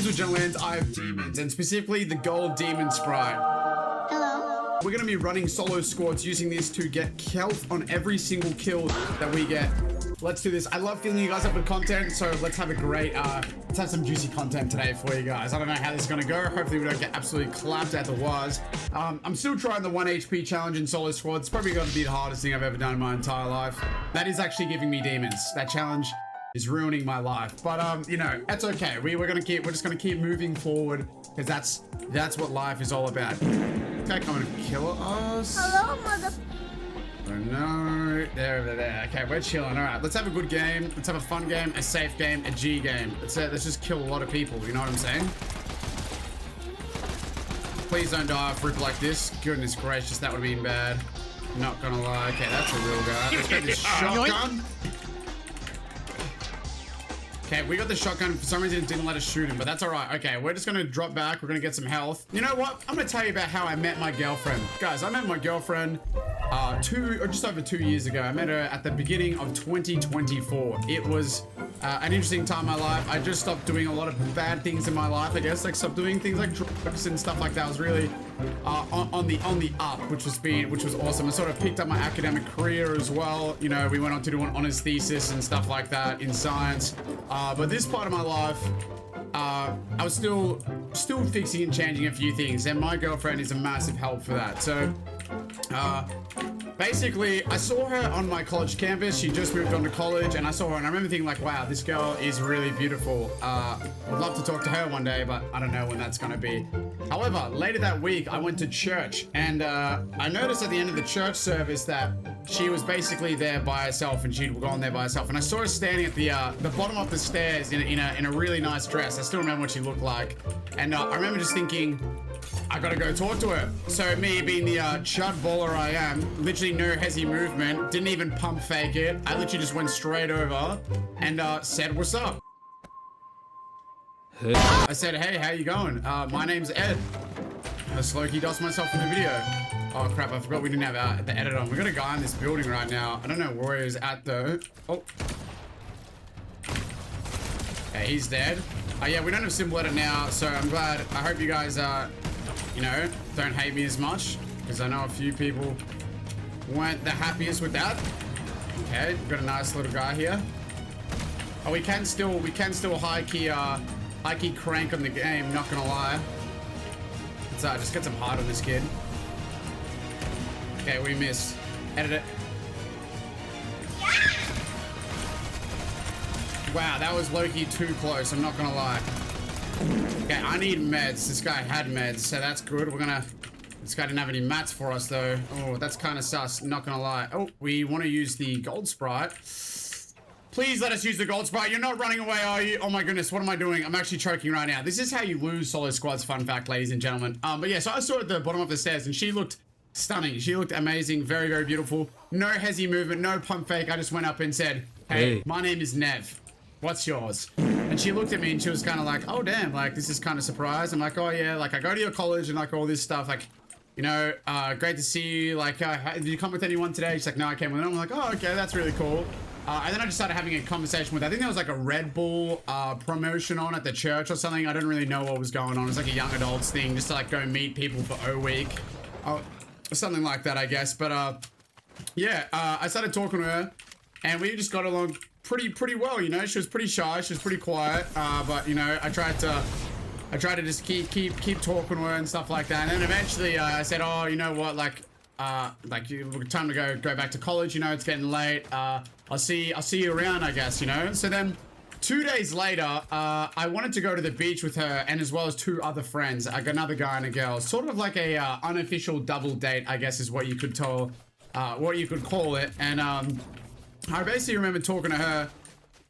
and gentlemen, I have demons, and specifically the gold demon sprite. Hello. We're going to be running solo squads using this to get health on every single kill that we get. Let's do this. I love filling you guys up with content, so let's have a great, let's have some juicy content today for you guys. I don't know how this is going to go. Hopefully we don't get absolutely clapped at the was. I'm still trying the 1 HP challenge in solo squads. It's probably going to be the hardest thing I've ever done in my entire life. That is actually giving me demons. That challenge is ruining my life, but you know, that's okay. We're just gonna keep moving forward because that's what life is all about. Okay, come and kill us. Hello, mother. Oh no, there. Okay, we're chilling. All right, let's have a good game. Let's have a fun game, a safe game, a G game. Let's just kill a lot of people. You know what I'm saying? Please don't die off rip like this. Goodness gracious, that would have been bad. Not gonna lie. Okay, that's a real guy. Let's get this shotgun. Okay, we got the shotgun. For some reason, it didn't let us shoot him, but that's all right. Okay, we're just going to drop back. We're going to get some health. You know what? I'm going to tell you about how I met my girlfriend. Guys, I met my girlfriend just over 2 years ago. I met her at the beginning of 2024. It was an interesting time in my life. I just stopped doing a lot of bad things in my life, I guess. Like, stopped doing things like drugs and stuff like that. I was really on the up, which was awesome. I sort of picked up my academic career as well. You know, we went on to do an honors thesis and stuff like that in science. But this part of my life, I was still fixing and changing a few things, and my girlfriend is a massive help for that. So, basically, I saw her on my college campus. She just moved on to college, and I saw her, and I remember thinking like, wow, this girl is really beautiful. I'd love to talk to her one day, but I don't know when that's gonna be. However, later that week, I went to church, and I noticed at the end of the church service that she was basically there by herself, and she'd gone there by herself. And I saw her standing at the bottom of the stairs in a really nice dress. I still remember what she looked like, and I remember just thinking, I gotta go talk to her. So me being the chud baller I am, literally no hezzy movement, didn't even pump fake it. I literally just went straight over and said, "What's up?" Hey. I said, "Hey, how you going? My name's Ed." I slowly dosed myself in the video. Oh crap, I forgot we didn't have the edit on. We got a guy in this building right now. I don't know where he's at though. Oh. Okay, he's dead. Yeah, we don't have simple edit now, so I'm glad. I hope you guys, you know, don't hate me as much, because I know a few people weren't the happiest with that. Okay, we've got a nice little guy here. Oh, we can still high key crank on the game, not gonna lie. Let's just get some heart on this kid. Okay, we missed. Edit it. Wow, that was low-key too close, I'm not gonna lie. Okay, I need meds. This guy had meds, so that's good. This guy didn't have any mats for us though. Oh, that's kind of sus, not gonna lie. Oh, we want to use the gold sprite. Please let us use the gold sprite. You're not running away, are you? Oh my goodness, what am I doing? I'm actually choking right now. This is how you lose solo squads, fun fact, ladies and gentlemen. But yeah, so I saw her at the bottom of the stairs, and she looked stunning. She looked amazing, very, very beautiful. No hezzy movement, no pump fake. I just went up and said, hey. My name is Nev. What's yours? And she looked at me and she was kind of like, oh damn, like this is kind of surprised. I'm like, oh yeah, like I go to your college and like all this stuff, like, you know, great to see you. Like, did you come with anyone today? She's like, no, I came with them. I'm like, oh, okay, that's really cool. And then I just started having a conversation with her. I think there was like a Red Bull promotion on at the church or something. I don't really know what was going on. It was like a young adults thing, just to like go meet people for O Week. Something like that, I guess. But yeah, I started talking to her and we just got along pretty well, you know. She was pretty shy, she was pretty quiet, but you know, I tried to just keep talking to her and stuff like that. And then eventually I said, oh, you know what, like time to go back to college, you know, it's getting late. I'll see you around, I guess, you know. So then 2 days later, I wanted to go to the beach with her and as well as 2 other friends, like another guy and a girl, sort of like a unofficial double date, I guess is what you could call it. And I basically remember talking to her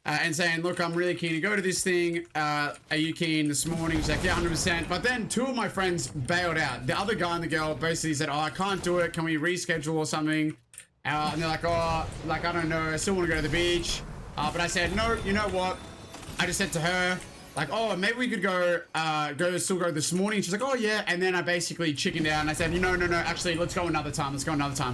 and saying, look, I'm really keen to go to this thing. Are you keen this morning? She's like, yeah, 100%. But then 2 of my friends bailed out. The other guy and the girl basically said, oh, I can't do it. Can we reschedule or something? And they're like, oh, like, I don't know. I still want to go to the beach. But I said, no, you know what? I just said to her, like, oh, maybe we could go this morning. She's like, oh, yeah. And then I basically chickened out and I said, no, actually, let's go another time,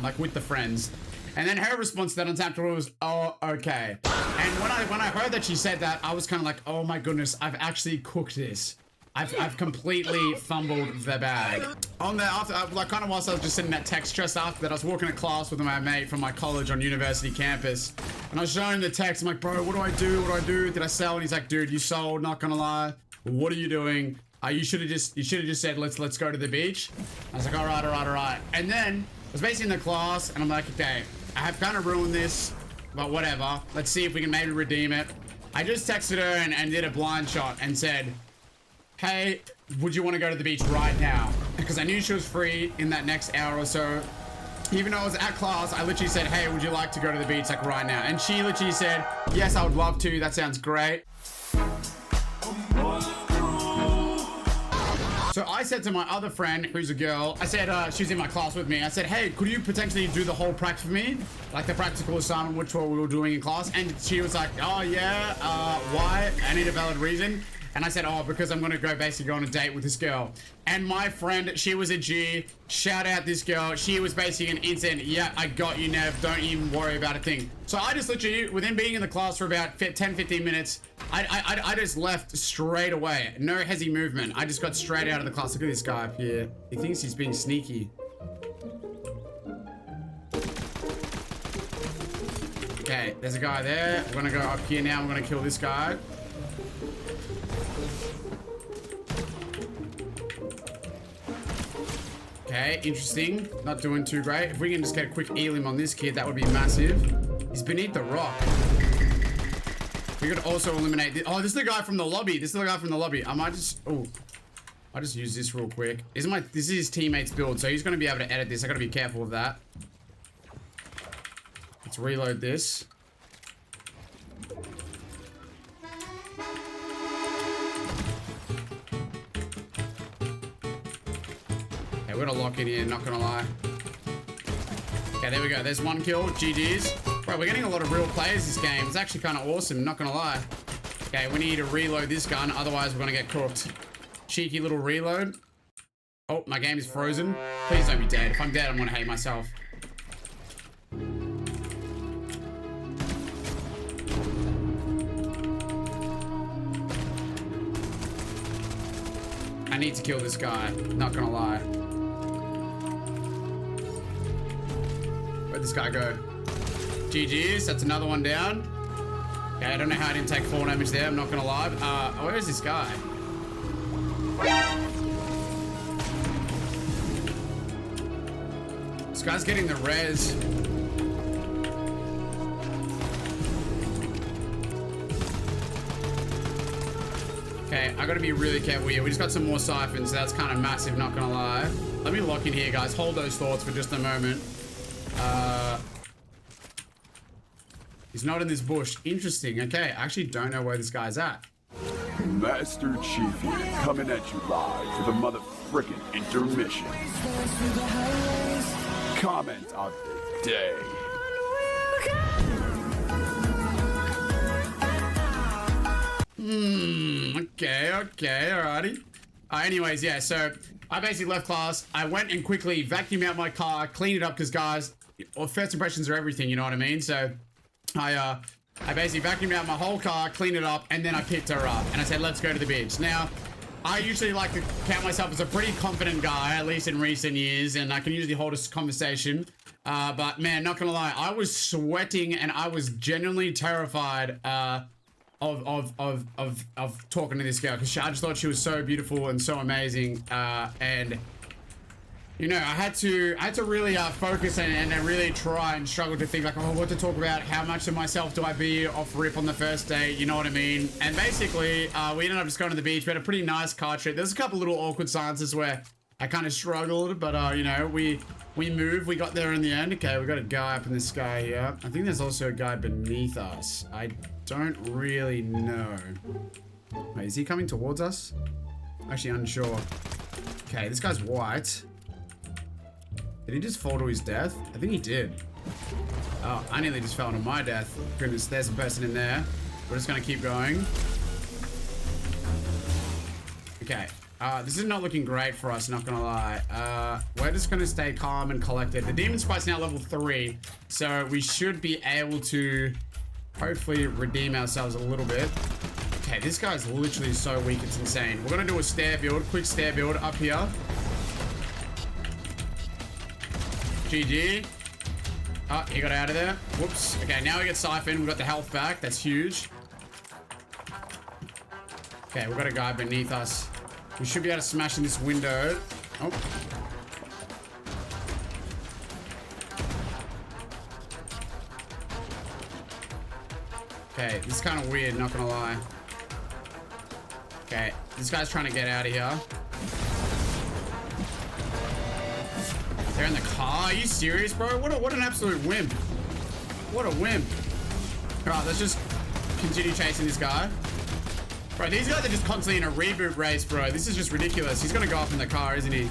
like with the friends. And then her response to that on Tap was, oh, okay. And when I heard that she said that, I was kind of like, oh my goodness, I've actually cooked this. I've completely fumbled the bag. On the after, like kind of whilst I was just sitting that text just after that, I was walking to class with my mate from my college on university campus, and I was showing him the text. I'm like, bro, what do I do? What do I do? Did I sell? And he's like, dude, you sold. Not gonna lie. What are you doing? You should have just said let's go to the beach. I was like, all right. And then I was basically in the class, and I'm like, okay, I have kind of ruined this, but whatever. Let's see if we can maybe redeem it. I just texted her and did a blind shot and said, hey, would you want to go to the beach right now? Because I knew she was free in that next hour or so. Even though I was at class, I literally said, hey, would you like to go to the beach like right now? And she literally said, yes, I would love to. That sounds great. So I said to my other friend, who's a girl, I said, she's in my class with me. I said, hey, could you potentially do the whole practice for me? Like the practical assignment, which we were doing in class. And she was like, oh yeah, why? I need a valid reason. And I said, oh, because I'm going to basically go on a date with this girl. And my friend, she was a G. Shout out this girl. She was basically an instant, yeah, I got you, Nev. Don't even worry about a thing. So I just literally, within being in the class for about 10, 15 minutes, I just left straight away. No hezzy movement. I just got straight out of the class. Look at this guy up here. He thinks he's being sneaky. Okay, there's a guy there. We're going to go up here now. I'm going to kill this guy. Okay, interesting. Not doing too great. If we can just get a quick elim on this kid, that would be massive. He's beneath the rock. We could also eliminate this. Oh, this is the guy from the lobby. I might just... Oh. I'll just use this real quick. This is his teammate's build, so he's going to be able to edit this. I got to be careful of that. Let's reload this. We're gonna lock it in, not gonna lie. Okay, there we go. There's one kill. GG's. Bro, we're getting a lot of real players this game. It's actually kind of awesome, not gonna lie. Okay, we need to reload this gun, otherwise we're gonna get cooked. Cheeky little reload. Oh, my game is frozen. Please don't be dead. If I'm dead, I'm gonna hate myself. I need to kill this guy, not gonna lie. Where'd this guy go? GG's, that's another one down. Okay, I don't know how I didn't take 4 damage there, I'm not gonna lie. Where is this guy? This guy's getting the res. Okay, I gotta be really careful here. We just got some more siphons, so that's kind of massive, not gonna lie. Let me lock in here, guys. Hold those thoughts for just a moment. He's not in this bush. Interesting. Okay, I actually don't know where this guy's at. Master Chief here, coming at you live for the mother frickin' intermission. Comment of the day. Okay, alrighty. Anyways, yeah, so I basically left class. I went and quickly vacuumed out my car, cleaned it up, because guys, first impressions are everything, you know what I mean? So I basically vacuumed out my whole car, cleaned it up, and then I picked her up, and I said, let's go to the beach. Now, I usually like to count myself as a pretty confident guy, at least in recent years, and I can usually hold a conversation. But man, not gonna lie, I was sweating, and I was genuinely terrified, of talking to this girl, because I just thought she was so beautiful and so amazing, and you know, I had to really focus and really try and struggle to think like, oh, what to talk about, how much of myself do I be off rip on the first date, you know what I mean? And basically we ended up just going to the beach. We had a pretty nice car trip. There's a couple little awkward silences where I kind of struggled, but you know, we moved, we got there in the end. Okay, we got a guy up in the sky here. I think there's also a guy beneath us. I don't really know. Wait, is he coming towards us? Actually unsure. Okay, this guy's white. Did he just fall to his death? I think he did. Oh, I nearly just fell to my death. Goodness, there's a person in there. We're just gonna keep going. Okay. This is not looking great for us, not gonna lie. We're just gonna stay calm and collected. The demon sprite's now level 3, so we should be able to hopefully redeem ourselves a little bit. Okay, this guy's literally so weak, it's insane. We're gonna do a stair build, quick stair build up here. GG. Oh, he got out of there. Whoops. Okay, now we get siphoned. We got the health back. That's huge. Okay, we've got a guy beneath us. We should be able to smash in this window. Oh. Okay, this is kind of weird, not gonna lie. Okay, this guy's trying to get out of here. They're in the car. Are you serious, bro? What an absolute wimp. What a wimp. Alright, let's just continue chasing this guy. Bro, these guys are just constantly in a reboot race, bro. This is just ridiculous. He's gonna go up in the car, isn't he?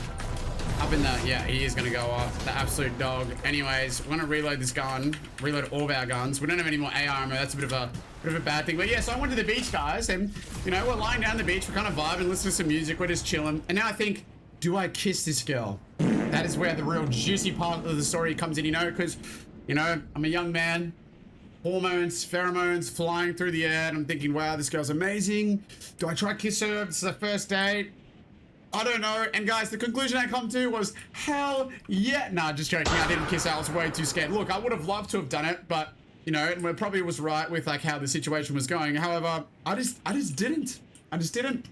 Up in the... Yeah, he is gonna go up. The absolute dog. Anyways, we're gonna reload this gun. Reload all of our guns. We don't have any more AR ammo. That's a bit of a bad thing. But yeah, so I went to the beach, guys. And, you know, we're lying down the beach. We're kind of vibing, listening to some music. We're just chilling. And now I think, do I kiss this girl? That is where the real juicy part of the story comes in, you know, because, you know, I'm a young man. Hormones, pheromones flying through the air, and I'm thinking, wow, this girl's amazing. Do I try to kiss her? This is the first date. I don't know. And guys, the conclusion I come to was, hell yeah. Nah, just joking. I didn't kiss her. I was way too scared. Look, I would have loved to have done it, but, you know, and we probably was right with like how the situation was going. However, I just didn't. I just didn't.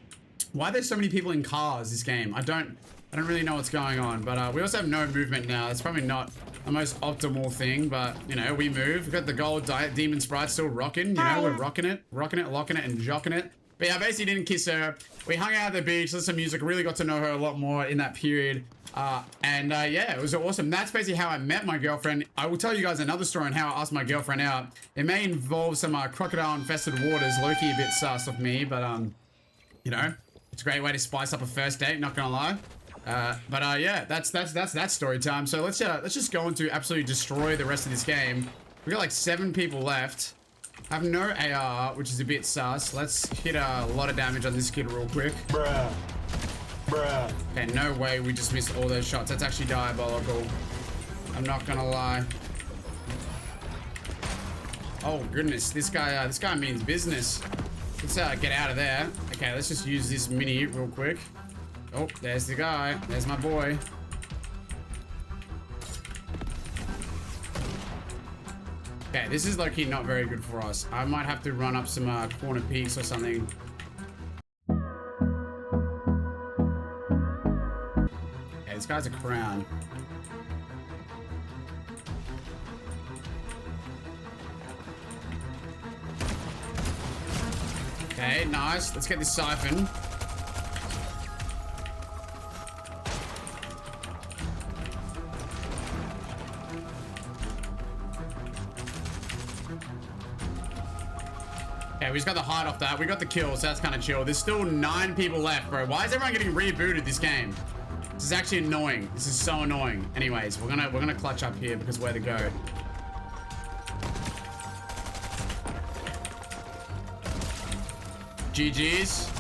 Why are there so many people in cars this game? I don't really know what's going on, but we also have no movement now. It's probably not the most optimal thing, but you know, we move. We've got the gold demon sprite still rocking. You know, we're rocking it, locking it, and jocking it. But yeah, I basically didn't kiss her. We hung out at the beach, listened to music, really got to know her a lot more in that period. Yeah, it was awesome. That's basically how I met my girlfriend. I will tell you guys another story on how I asked my girlfriend out. It may involve some crocodile-infested waters. Low-key a bit sus of me, but you know, it's a great way to spice up a first date. Not gonna lie. Yeah, that's that story time. So let's just go into absolutely destroy the rest of this game. We got like 7 people left. I have no AR, which is a bit sus. Let's hit a lot of damage on this kid real quick. Bruh. Okay, no way we just missed all those shots. That's actually diabolical. I'm not gonna lie. Oh goodness, this guy means business. Let's get out of there. Okay, let's just use this mini real quick. Oh, there's the guy. There's my boy. Okay, this is low-key not very good for us. I might have to run up some corner peaks or something. Okay, this guy's a crown. Okay, nice. Let's get this siphon. Okay, we just got the hide off that. We got the kill, so that's kind of chill. There's still 9 people left, bro. Why is everyone getting rebooted this game? This is actually annoying. This is so annoying. Anyways, we're gonna clutch up here because where to go. GG's.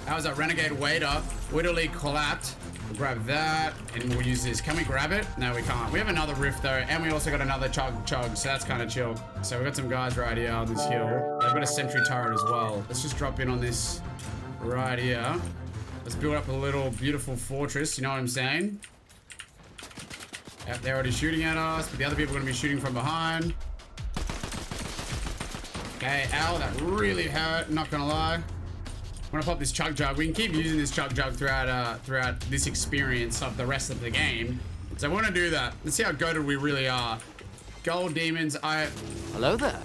That was a renegade waiter. Wittily clapped. We'll grab that and we'll use this. Can we grab it? No, we can't. We have another rift though, and we also got another chug, so that's kind of chill. So we got some guys right here on this hill. They've got a sentry turret as well. Let's just drop in on this right here. Let's build up a little beautiful fortress, you know what I'm saying? Yep, they're already shooting at us, but the other people are gonna be shooting from behind. Okay, ow, that really hurt, not gonna lie. I'm gonna pop this chug jug. We can keep using this chug jug throughout this experience of the rest of the game. So we're gonna do that. Let's see how goated we really are. Gold demons, Hello there.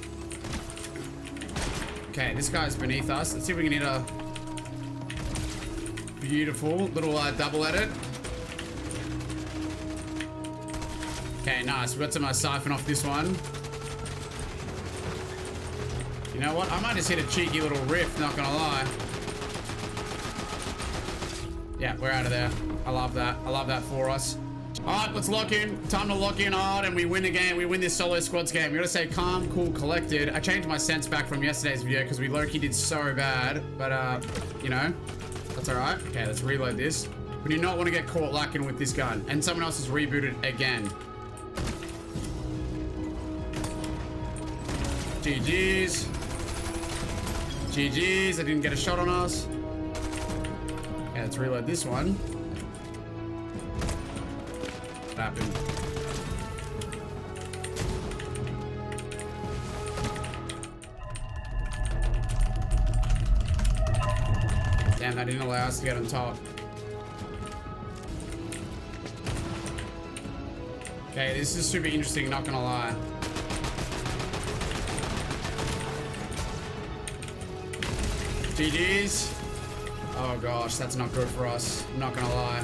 Okay, this guy's beneath us. Let's see if we can hit a beautiful little double at it. Okay, nice. We got some siphon off this one. You know what? I might just hit a cheeky little rift, not gonna lie. Yeah, we're out of there. I love that. I love that for us. All right, let's lock in. Time to lock in hard and we win again. We win this solo squads game. We gotta say calm, cool, collected. I changed my sense back from yesterday's video because we low-key did so bad. But, you know, that's all right. Okay, let's reload this. We do not want to get caught lacking with this gun. And someone else is rebooted again. GG's. GG's, I didn't get a shot on us. Okay, let's reload this one. What happened? Damn, that didn't allow us to get on top. Okay, this is super interesting, not gonna lie. GG's. Oh gosh, that's not good for us. I'm not gonna lie.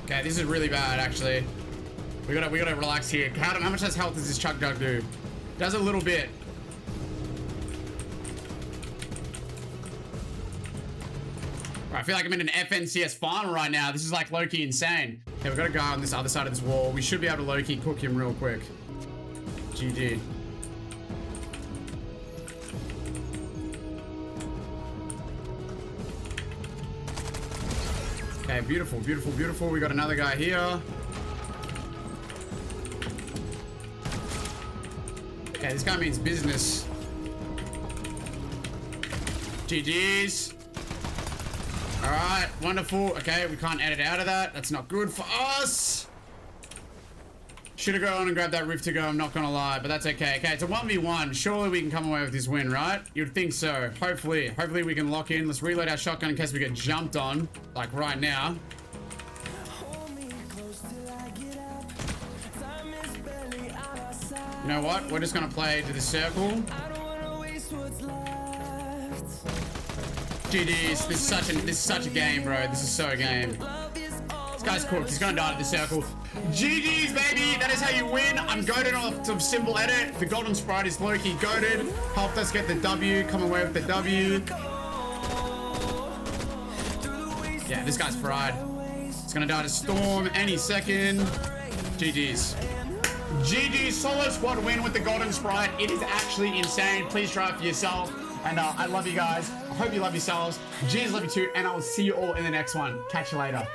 Okay, this is really bad actually. We gotta relax here. How much does health does this Chug Jug do? Does a little bit. I feel like I'm in an FNCS final right now. This is like low-key insane. Okay, we've got a guy on this other side of this wall. We should be able to low-key cook him real quick. GG. Okay, beautiful, beautiful, beautiful. We got another guy here. Okay, this guy means business. GG's. All right, wonderful. Okay, we can't edit out of that. That's not good for us. Should have gone and grabbed that rift to go, I'm not gonna lie, but that's okay. Okay, it's a 1v1. Surely we can come away with this win, right? You'd think so. Hopefully we can lock in. Let's reload our shotgun in case we get jumped on, like right now. You know what? We're just gonna play to the circle. GG's. This is such a game, bro. This is so a game. This guy's cooked. He's gonna die to the circle. GG's, baby. That is how you win. I'm goated off some simple edit. The golden sprite is low-key goated. Helped us get the W. Come away with the W. Yeah, this guy's fried. He's gonna die to storm any second. GG's. GG, solo squad win with the golden sprite. It is actually insane. Please try it for yourself. And I love you guys. I hope you love yourselves. Jeez, love you too. And I will see you all in the next one. Catch you later.